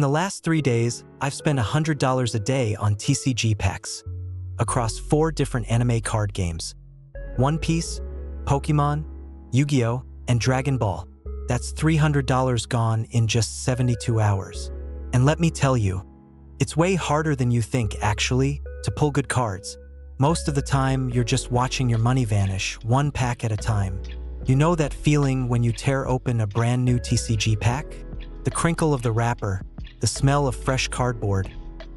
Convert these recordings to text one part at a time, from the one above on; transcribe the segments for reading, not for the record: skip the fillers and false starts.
the last 3 days, I've spent $100 a day on TCG packs across 4 different anime card games: One Piece, Pokemon, Yu-Gi-Oh!, and Dragon Ball. That's $300 gone in just 72 hours. And let me tell you, it's way harder than you think, actually, to pull good cards. Most of the time, you're just watching your money vanish, one pack at a time. You know that feeling when you tear open a brand new TCG pack? The crinkle of the wrapper, the smell of fresh cardboard,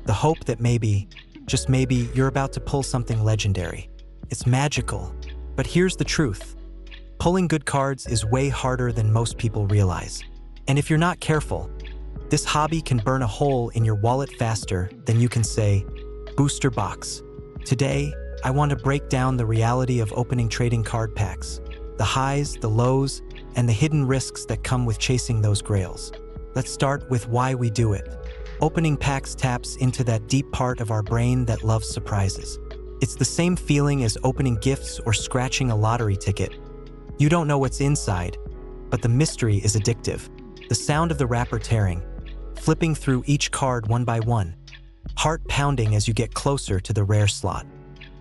the hope that maybe, just maybe, you're about to pull something legendary. It's magical. But here's the truth. Pulling good cards is way harder than most people realize. And if you're not careful, this hobby can burn a hole in your wallet faster than you can say, booster box. Today, I want to break down the reality of opening trading card packs, the highs, the lows, and the hidden risks that come with chasing those grails. Let's start with why we do it. Opening packs taps into that deep part of our brain that loves surprises. It's the same feeling as opening gifts or scratching a lottery ticket. You don't know what's inside, but the mystery is addictive. The sound of the wrapper tearing, flipping through each card one by one, heart pounding as you get closer to the rare slot.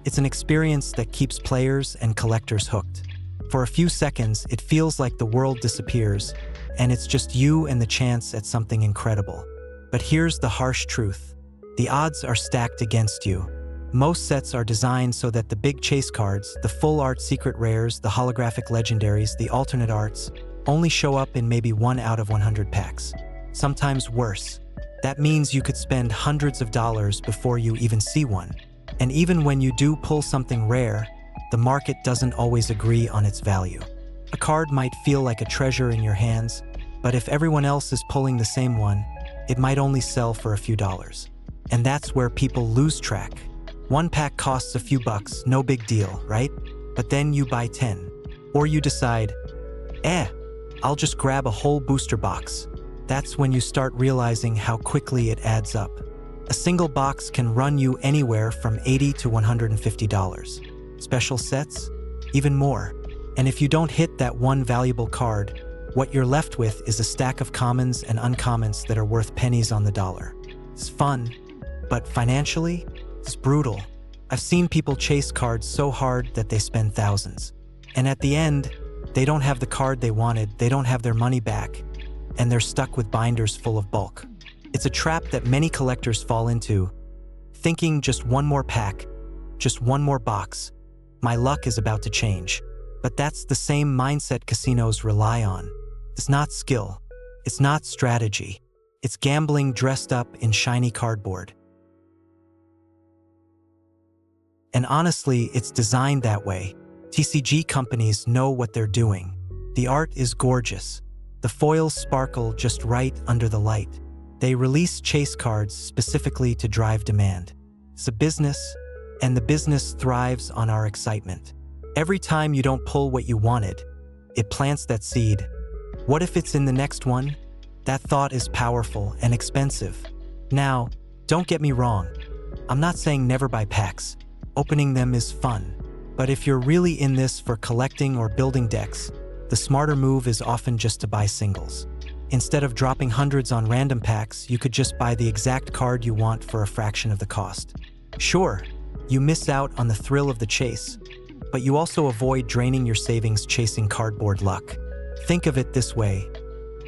It's an experience that keeps players and collectors hooked. For a few seconds, it feels like the world disappears, and it's just you and the chance at something incredible. But here's the harsh truth. The odds are stacked against you. Most sets are designed so that the big chase cards, the full art secret rares, the holographic legendaries, the alternate arts, only show up in maybe 1 out of 100 packs. Sometimes worse. That means you could spend hundreds of dollars before you even see one. And even when you do pull something rare, the market doesn't always agree on its value. A card might feel like a treasure in your hands, but if everyone else is pulling the same one, it might only sell for a few dollars. And that's where people lose track. One pack costs a few bucks, no big deal, right? But then you buy 10. Or you decide, I'll just grab a whole booster box. That's when you start realizing how quickly it adds up. A single box can run you anywhere from $80 to $150. Special sets? Even more. And if you don't hit that one valuable card, what you're left with is a stack of commons and uncommons that are worth pennies on the dollar. It's fun, but financially, it's brutal. I've seen people chase cards so hard that they spend thousands. And at the end, they don't have the card they wanted, they don't have their money back, and they're stuck with binders full of bulk. It's a trap that many collectors fall into, thinking just one more pack, just one more box, my luck is about to change. But that's the same mindset casinos rely on. It's not skill, it's not strategy, it's gambling dressed up in shiny cardboard. And honestly, it's designed that way. TCG companies know what they're doing. The art is gorgeous. The foils sparkle just right under the light. They release chase cards specifically to drive demand. It's a business, and the business thrives on our excitement. Every time you don't pull what you wanted, it plants that seed. What if it's in the next one? That thought is powerful and expensive. Now, don't get me wrong. I'm not saying never buy packs. Opening them is fun. But if you're really in this for collecting or building decks, the smarter move is often just to buy singles. Instead of dropping hundreds on random packs, you could just buy the exact card you want for a fraction of the cost. Sure, you miss out on the thrill of the chase, but you also avoid draining your savings chasing cardboard luck. Think of it this way.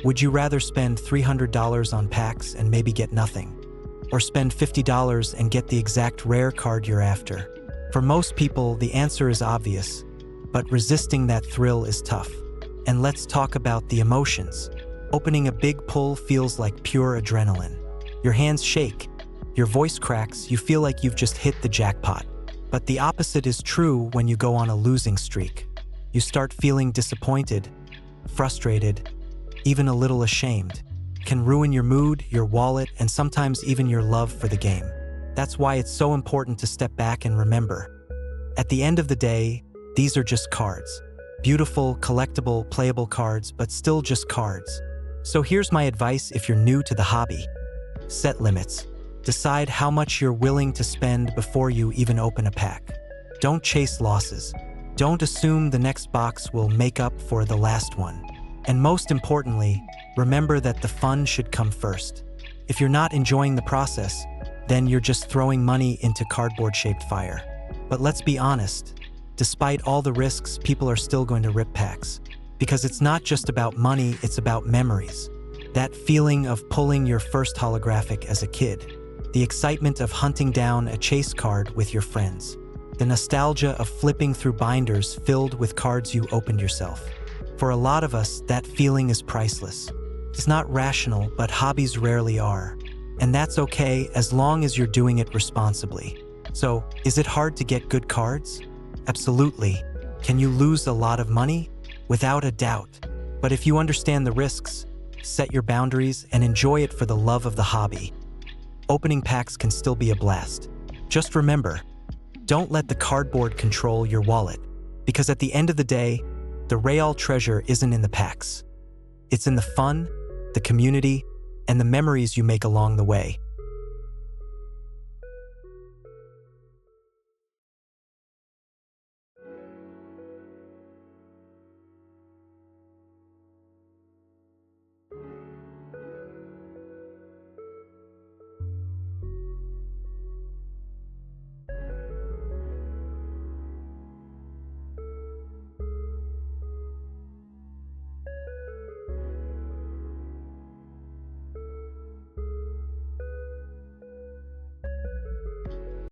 Would you rather spend $300 on packs and maybe get nothing? Or spend $50 and get the exact rare card you're after? For most people, the answer is obvious, but resisting that thrill is tough. And let's talk about the emotions. Opening a big pull feels like pure adrenaline. Your hands shake, your voice cracks, you feel like you've just hit the jackpot. But the opposite is true when you go on a losing streak. You start feeling disappointed, frustrated, even a little ashamed. It can ruin your mood, your wallet, and sometimes even your love for the game. That's why it's so important to step back and remember. At the end of the day, these are just cards. Beautiful, collectible, playable cards, but still just cards. So here's my advice if you're new to the hobby. Set limits. Decide how much you're willing to spend before you even open a pack. Don't chase losses. Don't assume the next box will make up for the last one. And most importantly, remember that the fun should come first. If you're not enjoying the process, then you're just throwing money into cardboard-shaped fire. But let's be honest, despite all the risks, people are still going to rip packs. Because it's not just about money, it's about memories. That feeling of pulling your first holographic as a kid, the excitement of hunting down a chase card with your friends, the nostalgia of flipping through binders filled with cards you opened yourself. For a lot of us, that feeling is priceless. It's not rational, but hobbies rarely are. And that's okay as long as you're doing it responsibly. So, is it hard to get good cards? Absolutely. Can you lose a lot of money? Without a doubt. But if you understand the risks, set your boundaries, and enjoy it for the love of the hobby, opening packs can still be a blast. Just remember, don't let the cardboard control your wallet, because at the end of the day, the real treasure isn't in the packs. It's in the fun, the community, and the memories you make along the way.